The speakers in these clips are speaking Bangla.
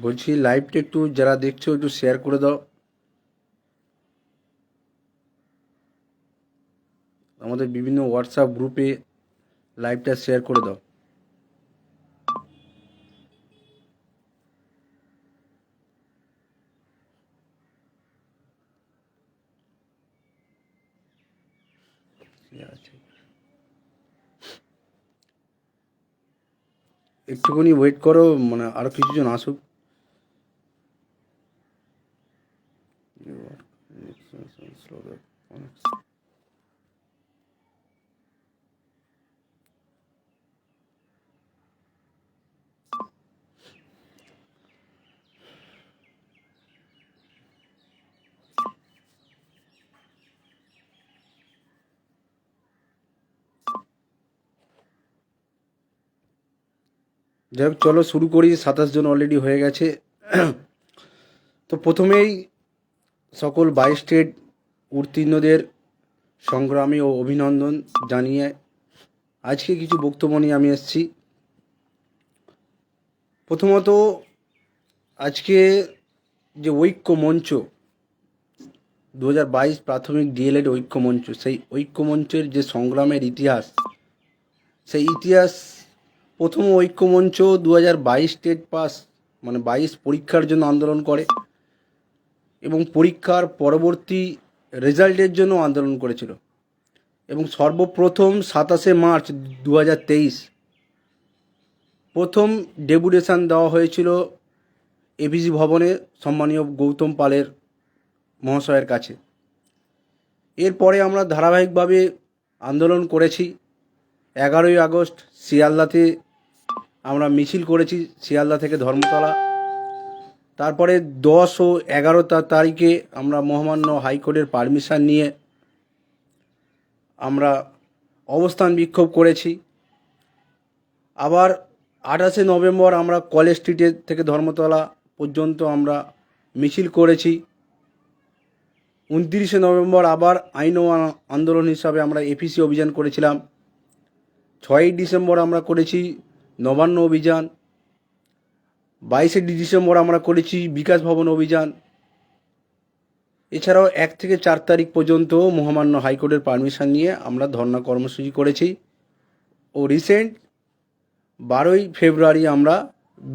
বলছি লাইভটা একটু যারা দেখছো একটু শেয়ার করে দাও, আমাদের বিভিন্ন হোয়াটসঅ্যাপ গ্রুপে লাইভটা শেয়ার করে দাও। একটুখানি ওয়েট করো, মানে আরো কিছুজন আসুক। যাই হোক, চলো শুরু করি। 27 জন অলরেডি হয়ে গেছে। তো প্রথমেই সকল 22 স্টেট উত্তীর্ণদের সংগ্রামী ও অভিনন্দন জানিয়ে আজকে কিছু বক্তব্য নিয়ে আমি এসেছি। প্রথমত, আজকে যে ঐক্য মঞ্চ 2022 প্রাথমিক ডিএলএড ঐক্য মঞ্চ, সেই ঐক্য মঞ্চের যে সংগ্রামের ইতিহাস, সেই ইতিহাস প্রথম ঐক্য মঞ্চ 2022 স্টেট পাস মানে 22 পরীক্ষার জন্য আন্দোলন করে এবং পরীক্ষার পরবর্তী রেজাল্টের জন্য আন্দোলন করেছিল। এবং সর্বপ্রথম 27শে মার্চ 2023 প্রথম ডেপুটেশন দেওয়া হয়েছিল এপিসি ভবনে সম্মানীয় গৌতম পালের মহাশয়ের কাছে। এরপরে আমরা ধারাবাহিকভাবে আন্দোলন করেছি। 11ই আগস্ট শিয়ালদাতে আমরা মিছিল করেছি, শিয়ালদা থেকে ধর্মতলা। তারপরে 10 ও 11 তারিখে আমরা মহামান্য হাইকোর্টের পারমিশন নিয়ে আমরা অবস্থান বিক্ষোভ করেছি। আবার 28শে নভেম্বর আমরা কলেজ স্ট্রিটে থেকে ধর্মতলা পর্যন্ত আমরা মিছিল করেছি। 29শে নভেম্বর আবার আইন ও আন্দোলন হিসাবে আমরা এপিসি অভিযান করেছিলাম। 6ই ডিসেম্বর আমরা করেছি নবান্ন অভিযান। 22শে ডিসেম্বর আমরা করেছি বিকাশ ভবন অভিযান। এছাড়াও 1 থেকে 4 তারিখ পর্যন্ত মহামান্য হাইকোর্টের পারমিশন নিয়ে আমরা ধর্ণা কর্মসূচি করেছি। ও রিসেন্ট 12ই ফেব্রুয়ারি আমরা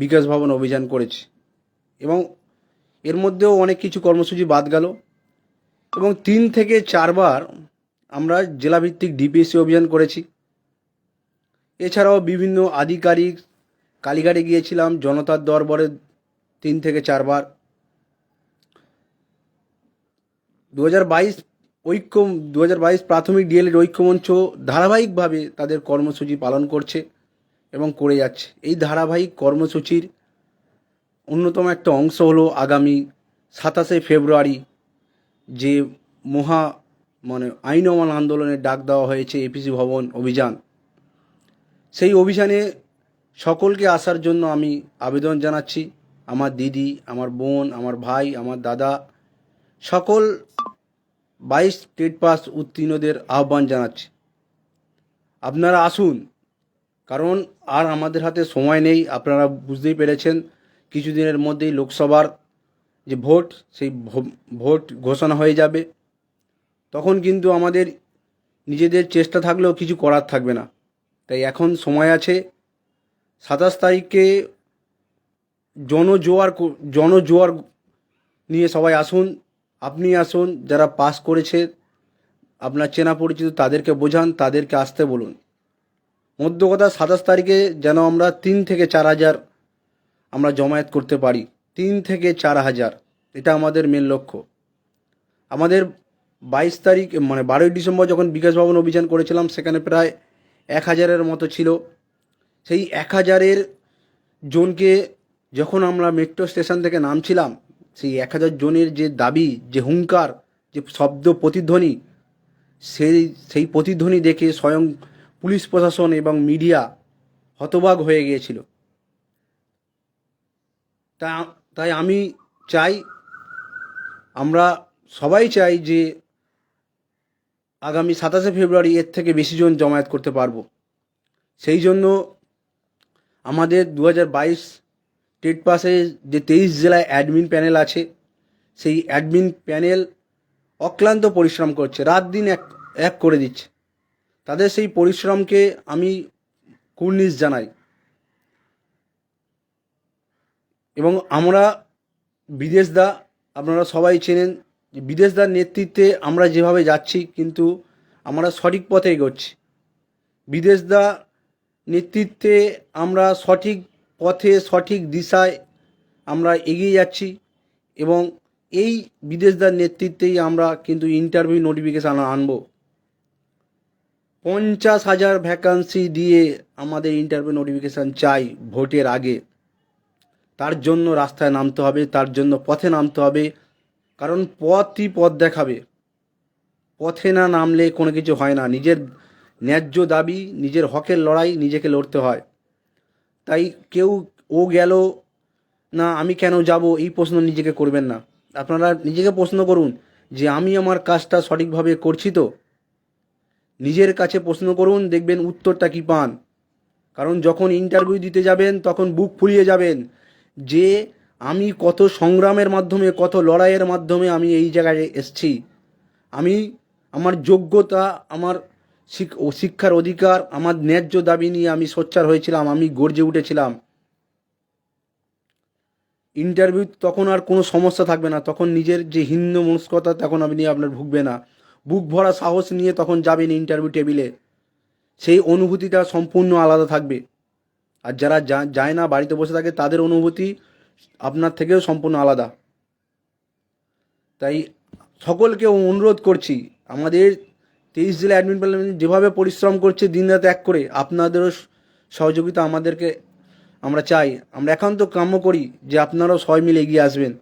বিকাশ ভবন অভিযান করেছি। এবং এর মধ্যেও অনেক কিছু কর্মসূচি বাদ গেল। এবং 3 থেকে 4 বার আমরা জেলাভিত্তিক ডিপিএসসি অভিযান করেছি। এছাড়াও বিভিন্ন আধিকারিক, কালীঘাটে গিয়েছিলাম জনতার দরবারে 3 থেকে 4 বার। 2022 প্রাথমিক ডিএলএড ঐক্যমঞ্চ ধারাবাহিকভাবে তাদের কর্মসূচি পালন করছে এবং করে যাচ্ছে। এই ধারাবাহিক কর্মসূচির অন্যতম একটা অংশ হলো আগামী 27শে ফেব্রুয়ারি যে আইন অমান্য আন্দোলনের ডাক দেওয়া হয়েছে এপিসি ভবন অভিযান। সেই অভিযানে সকলকে আসার জন্য আমি আবেদন জানাচ্ছি। আমার দিদি, আমার বোন, আমার ভাই, আমার দাদা, সকল 22 স্টেট পাস উত্তীর্ণদের আহ্বান জানাচ্ছি, আপনারা আসুন। কারণ আর আমাদের হাতে সময় নেই। আপনারা বুঝতেই পেরেছেন, কিছুদিনের মধ্যেই লোকসভার যে ভোট, সেই ভোট ঘোষণা হয়ে যাবে। তখন কিন্তু আমাদের নিজেদের চেষ্টা থাকলেও কিছু করার থাকবে না। তাই এখন সময় আছে। 27 তারিখে জনজোয়ার নিয়ে সবাই আসুন। আপনি আসুন, যারা পাস করেছে আপনার চেনা পরিচিত তাদেরকে বোঝান, তাদেরকে আসতে বলুন। মধ্য কথা 27 তারিখে যেন আমরা 3 থেকে 4 হাজার আমরা জমায়েত করতে পারি। 3 থেকে 4 হাজার, এটা আমাদের মেন লক্ষ্য। আমাদের 22 তারিখ 12ই ডিসেম্বর যখন বিকাশ ভবন অভিযান করেছিলাম, সেখানে প্রায় 1000-এর মতো ছিল। সেই 1000-এর জনকে যখন আমরা মেট্রো স্টেশন থেকে নামছিলাম, সেই 1000 জনের যে দাবি, যে হুঙ্কার, যে শব্দ প্রতিধ্বনি, সেই প্রতিধ্বনি দেখে স্বয়ং পুলিশ প্রশাসন এবং মিডিয়া হতবাক হয়ে গিয়েছিল। তাই আমি চাই, আমরা সবাই চাই যে আগামী 27শে ফেব্রুয়ারি এর থেকে বেশি জন জমায়েত করতে পারবো। সেই জন্য আমাদের 2022 টেট পাসে যে 23 জেলায় অ্যাডমিন প্যানেল আছে, সেই অ্যাডমিন প্যানেল অক্লান্ত পরিশ্রম করছে, রাত দিন এক এক করে দিচ্ছে। তাদের সেই পরিশ্রমকে আমি কুর্নিশ জানাই। এবং আমরা বিদেশদা, আপনারা সবাই চেনেন যে বিদেশদার নেতৃত্বে আমরা যেভাবে যাচ্ছি, কিন্তু আমরা সঠিক পথে এগোচ্ছি। বিদেশদা নেতৃত্বে আমরা সঠিক পথে সঠিক দিশায় আমরা এগিয়ে যাচ্ছি। এবং এই বিদেশদার নেতৃত্বেই আমরা কিন্তু ইন্টারভিউ নোটিফিকেশান আনব। 50,000 ভ্যাকান্সি দিয়ে আমাদের ইন্টারভিউ নোটিফিকেশান চাই ভোটের আগে। তার জন্য রাস্তায় নামতে হবে, তার জন্য পথে নামতে হবে, কারণ পথই পথ দেখাবে। পথে না নামলে কোনো কিছু হয় না। নিজের ন্যায্য দাবি, নিজের হকের লড়াই নিজেকে লড়তে হয়। তাই কেউ ও গেল না আমি কেন যাব এই প্রশ্ন নিজেকে করবেন না। আপনারা নিজেকে প্রশ্ন করুন যে আমি আমার কাজটা সঠিকভাবে করছি তো। নিজের কাছে প্রশ্ন করুন, দেখবেন উত্তরটা কি পান। কারণ যখন ইন্টারভিউ দিতে যাবেন তখন বুক ফুলিয়ে যাবেন যে আমি কত সংগ্রামের মাধ্যমে, কত লড়াইয়ের মাধ্যমে আমি এই জায়গায় এসেছি। আমি আমার যোগ্যতা, আমার শিক্ষার অধিকার, আমার ন্যায্য দাবি নিয়ে আমি সোচ্চার হয়েছিলাম, আমি গর্জে উঠেছিলাম। ইন্টারভিউ তখন আর কোনো সমস্যা থাকবে না। তখন নিজের যে হিন্দু মনস্কতা তখন আপনি আপনার ভুগবে না। বুক ভরা সাহস নিয়ে তখন যাবেন ইন্টারভিউ টেবিলে। সেই অনুভূতিটা সম্পূর্ণ আলাদা থাকবে। আর যারা যায় না, বাড়িতে বসে থাকে, তাদের অনুভূতি আপনার থেকেও সম্পূর্ণ আলাদা। তাই সকলকে অনুরোধ করছি, আমাদের 23 জেলা অ্যাডমিন প্যানেল যেভাবে পরিশ্রম করছে দিনরাত এক করে, আপনাদেরও সহযোগিতা আমাদেরকে আমরা চাই। আমরা একান্ত কাম্য করি যে আপনারাও সবাই মিলে এগিয়ে আসবেন।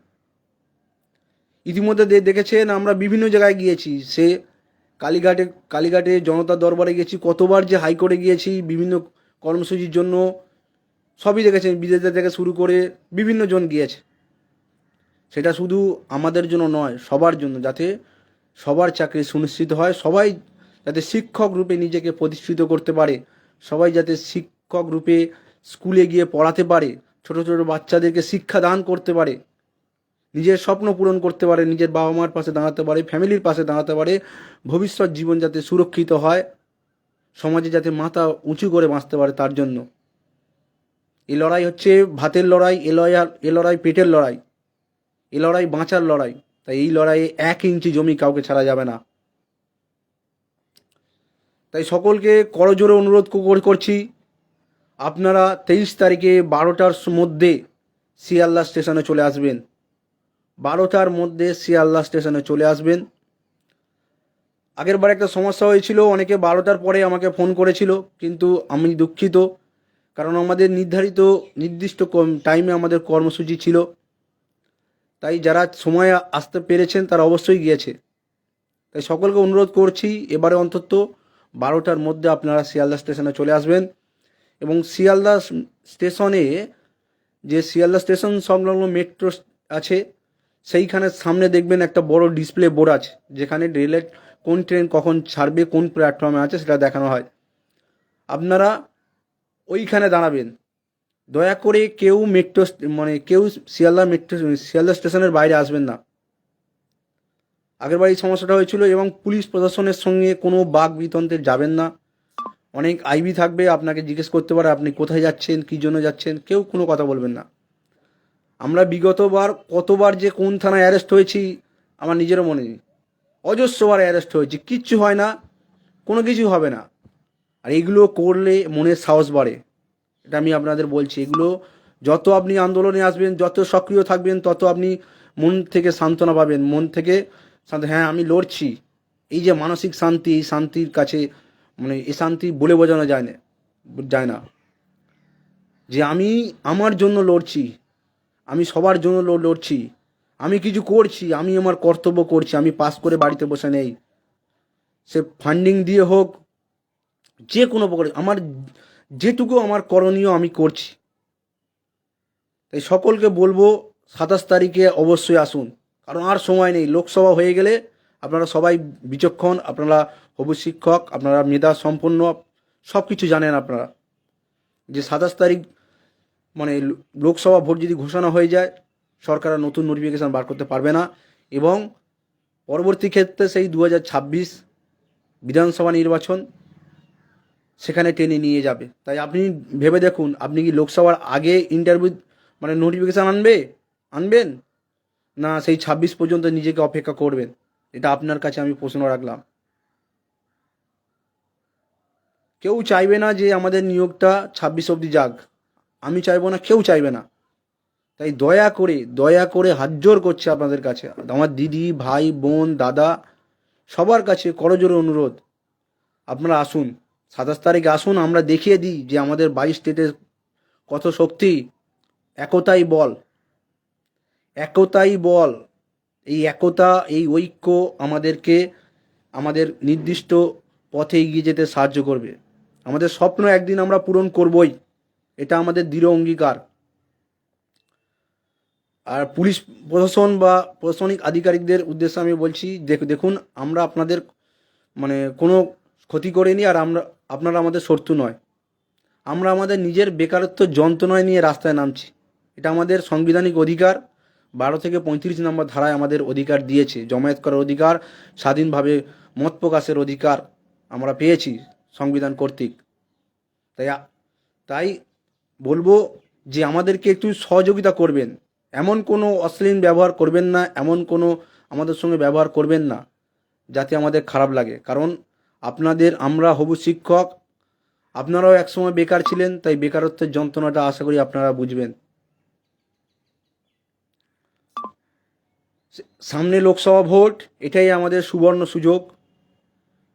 ইতিমধ্যে দেখেছেন আমরা বিভিন্ন জায়গায় গিয়েছি। সে কালীঘাটে জনতা দরবারে গেছি, কতবার যে হাইকোর্টে গিয়েছি বিভিন্ন কর্মসূচির জন্য, সবই দেখেছেন। বিদেশে থেকে শুরু করে বিভিন্ন জন গিয়েছে। সেটা শুধু আমাদের জন্য নয়, সবার জন্য, যাতে সবার চাকরি সুনিশ্চিত হয়, সবাই যাতে শিক্ষক রূপে নিজেকে প্রতিষ্ঠিত করতে পারে, সবাই যাতে শিক্ষক রূপে স্কুলে গিয়ে পড়াতে পারে, ছোট ছোট বাচ্চাদেরকে শিক্ষা দান করতে পারে, নিজের স্বপ্ন পূরণ করতে পারে, নিজের বাবা মার পাশে দাঁড়াতে পারে, ফ্যামিলির পাশে দাঁড়াতে পারে, ভবিষ্যৎ জীবন যাতে সুরক্ষিত হয়, সমাজে যাতে মাথা উঁচু করে বাঁচতে পারে। তার জন্য এই লড়াই হচ্ছে ভাতের লড়াই, এ লড়াই পেটের লড়াই, এ লড়াই বাঁচার লড়াই। তাই এই লড়াইয়ে 1 ইঞ্চি জমি কাউকে ছাড়া যাবে না। তাই সকলকে করজোরে অনুরোধ করছি, আপনারা 23 তারিখে 12টার মধ্যে শিয়ালদা স্টেশনে চলে আসবেন। 12টার মধ্যে শিয়ালদা স্টেশনে চলে আসবেন। আগেরবার একটা সমস্যা হয়েছিল, অনেকে 12টার পরে আমাকে ফোন করেছিল, কিন্তু আমি দুঃখিত, কারণ আমাদের নির্দিষ্ট টাইমে আমাদের কর্মসূচি ছিল। তাই যারা সময় আসতে পেরেছেন তারা অবশ্যই গিয়েছে। তাই সকলকে অনুরোধ করছি এবারে অন্তত 12টার মধ্যে আপনারা শিয়ালদা স্টেশনে চলে আসবেন। এবং শিয়ালদা স্টেশনে, যে শিয়ালদা স্টেশন সংলগ্ন মেট্রো আছে, সেইখানে সামনে দেখবেন একটা বড় ডিসপ্লে বোর্ড আছে, যেখানে রেলের কোন ট্রেন কখন ছাড়বে, কোন প্ল্যাটফর্মে আছে সেটা দেখানো হয়। আপনারা ওইখানে দাঁড়াবেন। দয়া করে কেউ কেউ শিয়ালদা স্টেশনের বাইরে আসবেন না। আগেরবার এই সমস্যাটা হয়েছিল। এবং পুলিশ প্রশাসনের সঙ্গে কোনো বাক বিতন্ত্রে যাবেন না। অনেক আইবি থাকবে, আপনাকে জিজ্ঞেস করতে পারে আপনি কোথায় যাচ্ছেন, কী জন্য যাচ্ছেন, কেউ কোনো কথা বলবেন না। আমরা বিগতবার কতবার যে কোন থানায় অ্যারেস্ট হয়েছি আমার নিজেরও মনে নেই। অজস্রবার অ্যারেস্ট হয়েছি, কিচ্ছু হয় না, কোনো কিছু হবে না। আর এগুলো করলে মনের সাহস বাড়ে, এটা আমি আপনাদের বলছি। এগুলো যত আপনি আন্দোলনে আসবেন, যত সক্রিয় থাকবেন, তত আপনি মন থেকে সান্ত্বনা পাবেন, মন থেকে হ্যাঁ আমি লড়ছি। এই যে মানসিক শান্তি, এই শান্তির কাছে এই শান্তি বলে বোঝানো যায় না যে আমি আমার জন্য লড়ছি, আমি সবার জন্য লড়ছি, আমি কিছু করছি, আমি আমার কর্তব্য করছি। আমি পাস করে বাড়িতে বসে নেই, সে ফান্ডিং দিয়ে হোক, যে কোনো প্রকারে আমার যেটুকু আমার করণীয় আমি করছি। তাই সকলকে বলবো 27 তারিখে অবশ্যই আসুন, কারণ আর সময় নেই। লোকসভা হয়ে গেলে আপনারা সবাই বিচক্ষণ, আপনারা হবু শিক্ষক, আপনারা মেধা সম্পন্ন, সব কিছু জানেন আপনারা যে 27 তারিখ মানে লোকসভা ভোট যদি ঘোষণা হয়ে যায়, সরকার আর নতুন নোটিফিকেশান বার করতে পারবে না, এবং পরবর্তী ক্ষেত্রে সেই 2026 বিধানসভা নির্বাচন সেখানে টেনে নিয়ে যাবে। তাই আপনি ভেবে দেখুন, আপনি কি লোকসভার আগে ইন্টারভিউ মানে নোটিফিকেশান আনবেন, না সেই 26 পর্যন্ত নিজেকে অপেক্ষা করবেন? এটা আপনার কাছে আমি প্রশ্ন রাখলাম। কেউ চাইবে না যে আমাদের নিয়োগটা 26 অবধি যাক, আমি চাইবো না, কেউ চাইবে না। তাই দয়া করে হাত জোর করছে আপনাদের কাছে, আমার দিদি, ভাই, বোন, দাদা, সবার কাছে করজোরে অনুরোধ, আপনারা আসুন, 27 তারিখে আসুন, আমরা দেখিয়ে দিই যে আমাদের 22 স্টেটের কত শক্তি। একতাই বল, একতাই বল। এই একতা, এই ঐক্য আমাদেরকে আমাদের নির্দিষ্ট পথে এগিয়ে যেতে সাহায্য করবে। আমাদের স্বপ্ন একদিন আমরা পূরণ করবই, এটা আমাদের দৃঢ় অঙ্গীকার। আর পুলিশ প্রশাসন বা প্রশাসনিক আধিকারিকদের উদ্দেশ্যে আমি বলছি, দেখুন, আমরা আপনাদের মানে কোনো ক্ষতি করিনি, আর আপনারা আমাদের শত্রু নয়। আমরা আমাদের নিজের বেকারত্ব যন্ত্রণায় নিয়ে রাস্তায় নামছি। এটা আমাদের সাংবিধানিক অধিকার, 12 থেকে 35 নম্বর ধারায় আমাদের অধিকার দিয়েছে, জমায়েত করার অধিকার, স্বাধীনভাবে মত প্রকাশের অধিকার আমরা পেয়েছি সংবিধান কর্তৃক। তাই তাই বলবো যে আমাদেরকে একটু সহযোগিতা করবেন, এমন কোনো অশ্লীল ব্যবহার করবেন না, এমন কোনো আমাদের সঙ্গে ব্যবহার করবেন না যাতে আমাদের খারাপ লাগে। কারণ আমরা হবু শিক্ষক, আপনারাও একসময় বেকার ছিলেন, তাই বেকারত্বের যন্ত্রণাটা আশা করি আপনারা বুঝবেন। সামনে লোকসভা ভোট, এটাই আমাদের সুবর্ণ সুযোগ।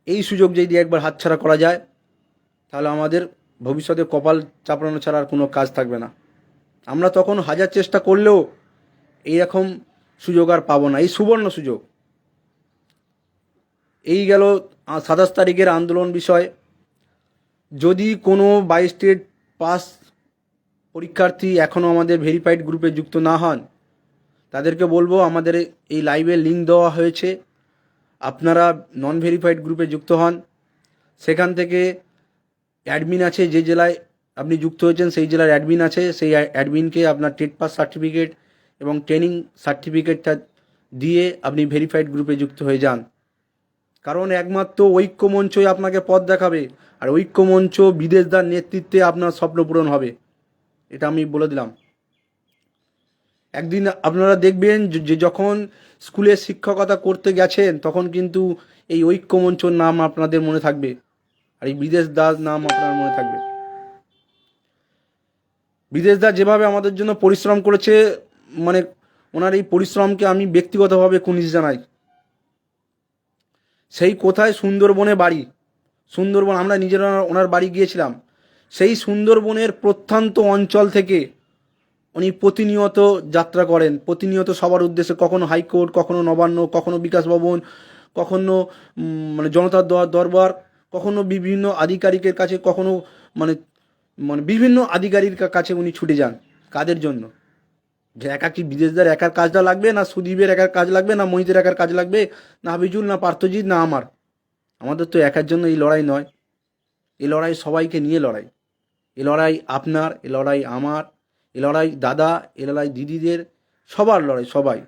এই সুযোগ যদি একবার হাতছাড়া করা যায়, তাহলে আমাদের ভবিষ্যতে কপাল চাপড়ানো ছাড়া আর কোনো কাজ থাকবে না। আমরা তখন হাজার চেষ্টা করলেও এইরকম সুযোগ আর পাবো না, এই সুবর্ণ সুযোগ। এই গেল 27 তারিখের আন্দোলন বিষয়। যদি কোনো 22 স্টেট পাস পরীক্ষার্থী এখনও আমাদের ভেরিফাইড গ্রুপে যুক্ত না হন, তাদেরকে বলবো আমাদের এই লাইভে লিঙ্ক দেওয়া হয়েছে, আপনারা নন ভেরিফাইড গ্রুপে যুক্ত হন। সেখান থেকে অ্যাডমিন আছে, যে জেলায় আপনি যুক্ত হয়েছেন সেই জেলার অ্যাডমিন আছে, সেই অ্যাডমিনকে আপনার টেট পাস সার্টিফিকেট এবং ট্রেনিং সার্টিফিকেটটা দিয়ে আপনি ভেরিফাইড গ্রুপে যুক্ত হয়ে যান। কারণ একমাত্র ঐক্যমঞ্চই আপনাকে পথ দেখাবে, আর ঐক্যমঞ্চ বিদেশদার নেতৃত্বে আপনার স্বপ্ন পূরণ হবে, এটা আমি বলে দিলাম। একদিন আপনারা দেখবেন যে যখন স্কুলে শিক্ষকতা করতে গেছেন, তখন কিন্তু এই ঐক্যমঞ্চর নাম আপনাদের মনে থাকবে, আর এই বিদেশদার নাম আপনার মনে থাকবে। বিদেশদা যেভাবে আমাদের জন্য পরিশ্রম করেছে, মানে ওনার এই পরিশ্রমকে আমি ব্যক্তিগতভাবে কুর্নিশ জানাই। সেই কোথায় সুন্দরবনে বাড়ি, সুন্দরবন, আমরা নিজেরা ওনার বাড়ি গিয়েছিলাম, সেই সুন্দরবনের প্রত্যন্ত অঞ্চল থেকে উনি প্রতিনিয়ত যাত্রা করেন, প্রতিনিয়ত সবার উদ্দেশ্যে, কখনো হাইকোর্ট, কখনো নবান্ন, কখনো বিকাশ ভবন, কখনো মানে জনতার দরবার, কখনো বিভিন্ন আধিকারিকের কাছে, কখনো মানে মানে বিভিন্ন আধিকারিকের কাছে উনি ছুটে যান। কাদের জন্য? যে একা কি বিদেশদার একার কাজটা লাগবে, না সুদীপের একার কাজ লাগবে, না মহিতের একার কাজ লাগবে, না হাবিজুল, না পার্থজিৎ, না আমাদের তো একার জন্য এই লড়াই নয়, এই লড়াই সবাইকে নিয়ে লড়াই। এ লড়াই আপনার, এ লড়াই আমার, এ লড়াই দাদা, এ লড়াই দিদিদের, সবার লড়াই, সবাই।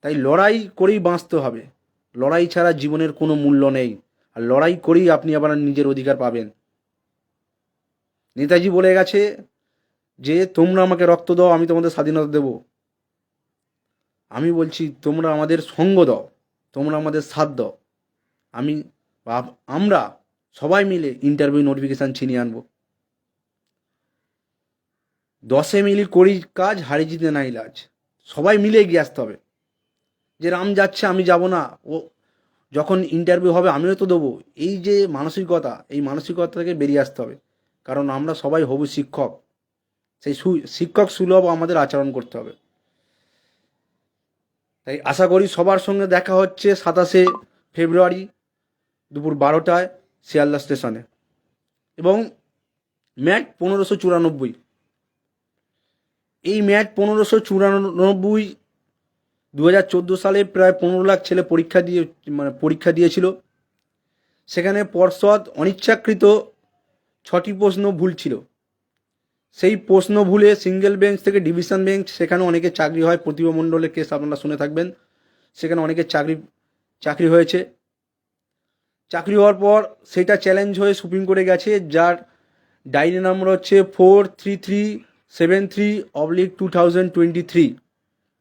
তাই লড়াই করেই বাঁচতে হবে, লড়াই ছাড়া জীবনের কোনো মূল্য নেই, আর লড়াই করেই আপনি আবার নিজের অধিকার পাবেন। নেতাজি বলে গেছে যে তোমরা আমাকে রক্ত দাও, আমি তোমাদের স্বাধীনতা দেব। আমি বলছি তোমরা আমাদের সঙ্গ দাও, তোমরা আমাদের সাথ দাও, আমরা সবাই মিলে ইন্টারভিউ নোটিফিকেশান ছিনিয়ে আনবো। 10 মিলি করি কাজ, হারি জিতে নাই লাজ। সবাই মিলে এগিয়ে আসতে হবে। যে রাম যাচ্ছে আমি যাব না, ও যখন ইন্টারভিউ হবে আমিও তো দেবো, এই যে মানসিকতা, এই মানসিকতা থেকে বেরিয়ে আসতে হবে। কারণ আমরা সবাই হবু শিক্ষক, সেই শিক্ষক সুলভ আমাদের আচরণ করতে হবে। তাই আশা করি সবার সঙ্গে দেখা হচ্ছে 27 ফেব্রুয়ারি দুপুর 12টায় শিয়ালদা স্টেশনে। এবং ম্যাট 1594, এই ম্যাট 1594, 2014 সালে প্রায় 15 লাখ ছেলে পরীক্ষা দিয়েছিল। সেখানে পর্ষদ অনিচ্ছাকৃত 6টি প্রশ্ন ভুল ছিল, সেই প্রশ্ন ভুলে সিঙ্গেল বেঞ্চ থেকে ডিভিশন বেঞ্চ, সেখানে অনেকে চাকরি হয়। প্রতিভা মণ্ডলের কেস আপনারা শুনে থাকবেন, সেখানে অনেকের চাকরি হয়েছে। চাকরি হওয়ার পর সেটা চ্যালেঞ্জ হয়ে সুপ্রিম কোর্টে গেছে, যার ডায়েরি নাম্বার হচ্ছে 4337/2023,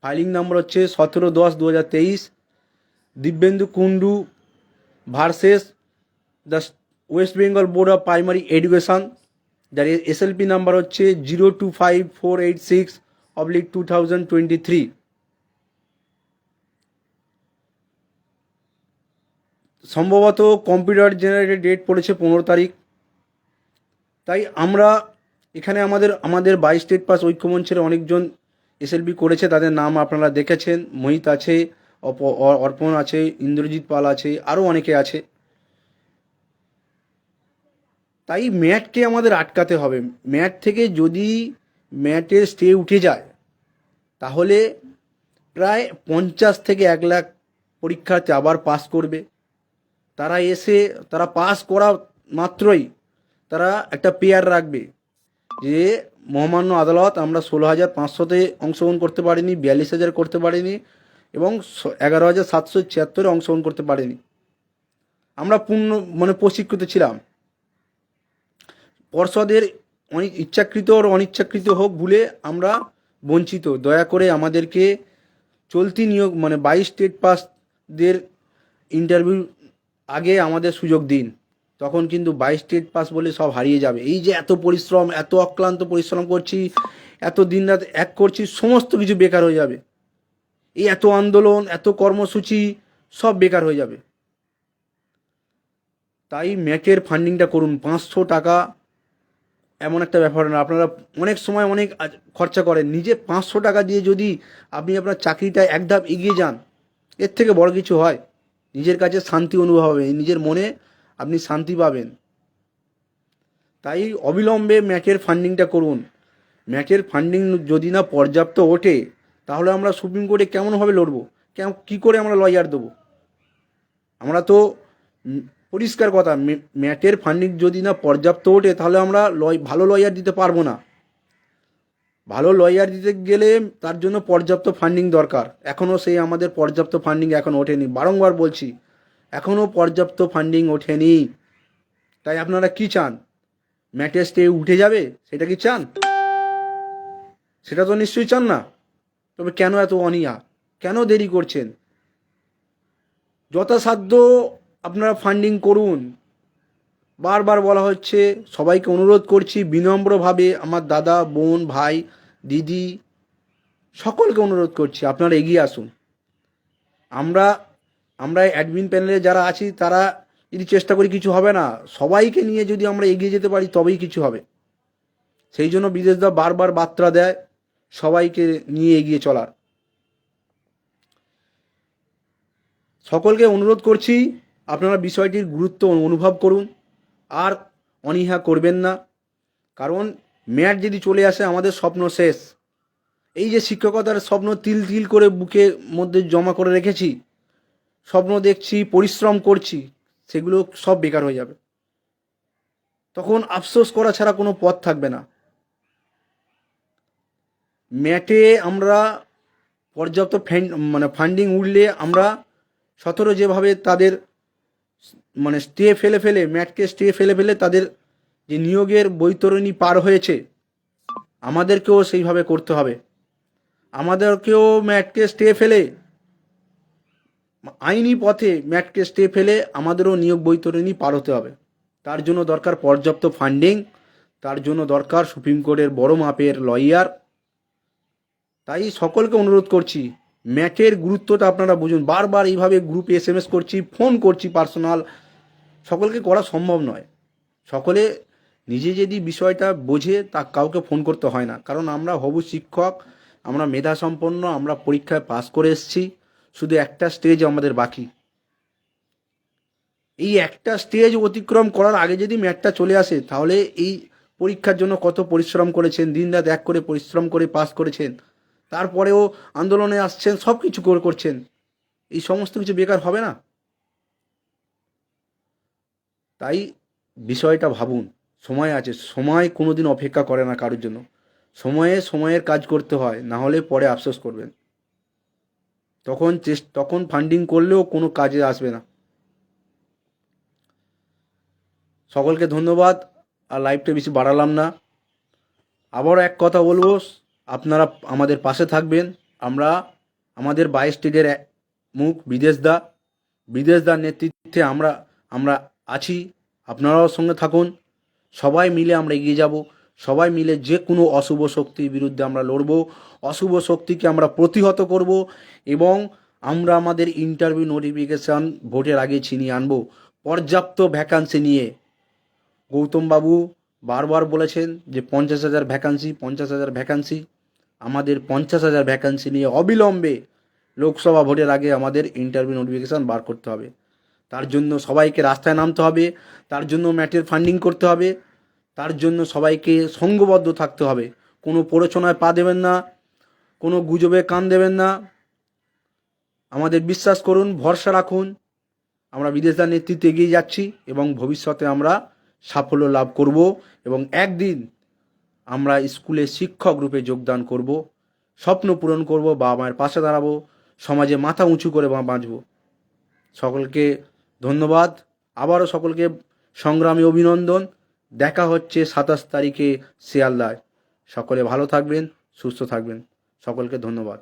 ফাইলিং নাম্বার হচ্ছে 17/10/2023, Dibyendu Kundu versus the West Bengal board of primary education, যার এসএলপি নাম্বার হচ্ছে 025486/2023। সম্ভবত কম্পিউটার জেনারেটেড ডেট পড়েছে 15 তারিখ। তাই আমরা এখানে আমাদের 22 স্টেট পাস ঐক্যমঞ্চের অনেকজন এসএলপি করেছে, তাদের নাম আপনারা দেখেছেন। মোহিত আছে, অর্পণ আছে, ইন্দ্রজিৎ পাল আছে, আরও অনেকে আছে। তাই ম্যাটকে আমাদের আটকাতে হবে। ম্যাট থেকে যদি ম্যাটের স্টে উঠে যায়, তাহলে প্রায় 50 থেকে 1 লাখ পরীক্ষার্থী আবার পাস করবে। তারা পাস করা মাত্রই তারা একটা পেয়ার রাখবে যে মহামান্য আদালত, আমরা 16,500-তে অংশগ্রহণ করতে পারিনি, 42,000 করতে পারিনি, এবং 11,776-এ অংশগ্রহণ করতে পারিনি। আমরা প্রশিক্ষিত ছিলাম। পর্ষদের ইচ্ছাকৃত ও অনিচ্ছাকৃত হোক ভুলে আমরা বঞ্চিত। দয়া করে আমাদেরকে চলতি নিয়োগ 22 স্টেট পাসদের ইন্টারভিউ আগে আমাদের সুযোগ দিন। তখন কিন্তু 22 স্টেট পাস বলে সব হারিয়ে যাবে। এই যে এত পরিশ্রম, এত অক্লান্ত পরিশ্রম করছি, এত দিনরাত এক করছি, সমস্ত কিছু বেকার হয়ে যাবে। এই এত আন্দোলন, এত কর্মসূচি সব বেকার হয়ে যাবে। তাই ম্যাটের ফান্ডিংটা করুন। 500 টাকা এমন একটা ব্যাপার না। আপনারা অনেক সময় অনেক খরচা করেন, নিজে 500 টাকা দিয়ে যদি আপনি আপনার চাকরিটা এক ধাপ এগিয়ে যান, এর থেকে বড় কিছু হয়? নিজের কাছে শান্তি অনুভব হবে, নিজের মনে আপনি শান্তি পাবেন। তাই অবিলম্বে ম্যাটের ফান্ডিংটা করুন। ম্যাটের ফান্ডিং যদি না পর্যাপ্ত ওঠে, তাহলে আমরা সুপ্রিম কোর্টে কেমনভাবে লড়বো? কী করে আমরা লয়ার দেবো? আমরা তো পরিষ্কার কথা, ম্যাটের ফান্ডিং যদি না পর্যাপ্ত ওঠে, তাহলে আমরা ভালো লয়ার দিতে পারবো না। ভালো লয়ার দিতে গেলে তার জন্য পর্যাপ্ত ফান্ডিং দরকার। এখনও সেই আমাদের পর্যাপ্ত ফান্ডিং এখন ওঠেনি। বারংবার বলছি, এখনও পর্যাপ্ত ফান্ডিং ওঠেনি। তাই আপনারা কি চান? ম্যাটের স্টে উঠে যাবে, সেটা কি চান? সেটা তো নিশ্চয়ই চান না। তবে কেন এত অনীহা? কেন দেরি করছেন? যথাসাধ্য আপনারা ফান্ডিং করুন। বারবার বলা হচ্ছে, সবাইকে অনুরোধ করছি বিনম্রভাবে, আমার দাদা, বোন, ভাই, দিদি সকলকে অনুরোধ করছি, আপনারা এগিয়ে আসুন। আমরা অ্যাডমিন প্যানেলে যারা আছি, তারা যদি চেষ্টা করি কিছু হবে না। সবাইকে নিয়ে যদি আমরা এগিয়ে যেতে পারি, তবেই কিছু হবে। সেই জন্য বিদেশদা বারবার বার্তা দেয় সবাইকে নিয়ে এগিয়ে চলার। সকলকে অনুরোধ করছি, আপনারা বিষয়টির গুরুত্ব অনুভব করুন, আর অনীহা করবেন না। কারণ ম্যাট যদি চলে আসে, আমাদের স্বপ্ন শেষ। এই যে শিক্ষকতার স্বপ্ন তিল তিল করে বুকের মধ্যে জমা করে রেখেছি, স্বপ্ন দেখছি, পরিশ্রম করছি, সেগুলো সব বেকার হয়ে যাবে। তখন আফসোস করা ছাড়া কোনো পথ থাকবে না। ম্যাটে আমরা পর্যাপ্ত ফান্ডিং উঠলে, আমরা 17 যেভাবে তাদের স্টে ফেলে ম্যাটকে স্টে ফেলে তাদের যে নিয়োগের বৈতরণী পার হয়েছে, আমাদেরকেও সেইভাবে করতে হবে। আমাদেরকেও ম্যাটকে স্টে ফেলে, আইনি পথে ম্যাটকে স্টে ফেলে আমাদেরও নিয়োগ বৈতরণী পার হতে হবে। তার জন্য দরকার পর্যাপ্ত ফান্ডিং, তার জন্য দরকার সুপ্রিম কোর্টের বড় মাপের লয়ার। তাই সকলকে অনুরোধ করছি, ম্যাটের গুরুত্বটা আপনারা বুঝুন। বারবার এইভাবে গ্রুপে SMS করছি, ফোন করছি পার্সোনাল, সকলকে করা সম্ভব নয়। সকলে নিজে যদি বিষয়টা বোঝে, তা কাউকে ফোন করতে হয় না। কারণ আমরা হবু শিক্ষক, আমরা মেধাসম্পন্ন, আমরা পরীক্ষায় পাস করে এসেছি। শুধু একটা স্টেজ আমাদের বাকি। এই একটা স্টেজ অতিক্রম করার আগে যদি ম্যাটটা চলে আসে, তাহলে এই পরীক্ষার জন্য কত পরিশ্রম করেছেন, দিনরাত এক করে পরিশ্রম করে পাস করেছেন, তারপরেও আন্দোলনে আসছেন, সব কিছু করছেন, এই সমস্ত কিছু বেকার হবে না? তাই বিষয়টা ভাবুন, সময় আছে, সময় কোনো দিন অপেক্ষা করে না কারোর জন্য। সময়ে সময়ের কাজ করতে হয়, না হলে পরে আফসোস করবেন। তখন ফান্ডিং করলেও কোনো কাজে আসবে না। সকলকে ধন্যবাদ। আর লাইভটা বেশি বাড়ালাম না। আবারও এক কথা বলবো, আপনারা আমাদের পাশে থাকবেন। আমাদের 22 স্টেটের মুখ বিদেশদার নেতৃত্বে আমরা আছি। আপনারাও সঙ্গে থাকুন। সবাই মিলে আমরা এগিয়ে যাব। সবাই মিলে যে কোনো অশুভ শক্তির বিরুদ্ধে আমরা লড়ব, অশুভ শক্তিকে আমরা প্রতিহত করব এবং আমরা আমাদের ইন্টারভিউ নোটিফিকেশান ভোটের আগে ছিনিয়ে আনব পর্যাপ্ত ভ্যাকান্সি নিয়ে। গৌতমবাবু বারবার বলেছেন যে 50,000 ভ্যাকান্সি। আমাদের 50,000 ভ্যাকান্সি নিয়ে অবিলম্বে লোকসভা ভোটের আগে আমাদের ইন্টারভিউ নোটিফিকেশান বার করতে হবে। তার জন্য সবাইকে রাস্তায় নামতে হবে, তার জন্য ম্যাটের ফান্ডিং করতে হবে, তার জন্য সবাইকে সঙ্ঘবদ্ধ থাকতে হবে। কোনো প্ররোচনায় পা দেবেন না, কোনো গুজবে কান দেবেন না। আমাদের বিশ্বাস করুন, ভরসা রাখুন। আমরা বিদেশদার নেতৃত্বে এগিয়ে যাচ্ছি এবং ভবিষ্যতে আমরা সাফল্য লাভ করব এবং একদিন আমরা স্কুলে শিক্ষক রূপে যোগদান করব, স্বপ্ন পূরণ করব, বাবা মায়ের পাশে দাঁড়াবো, সমাজে মাথা উঁচু করে বাঁচব। সকলকে ধন্যবাদ। আবারও সকলকে সংগ্রামী অভিনন্দন। দেখা হচ্ছে 27 তারিখে শিয়ালদায়। সকলে ভালো থাকবেন, সুস্থ থাকবেন। সকলকে ধন্যবাদ।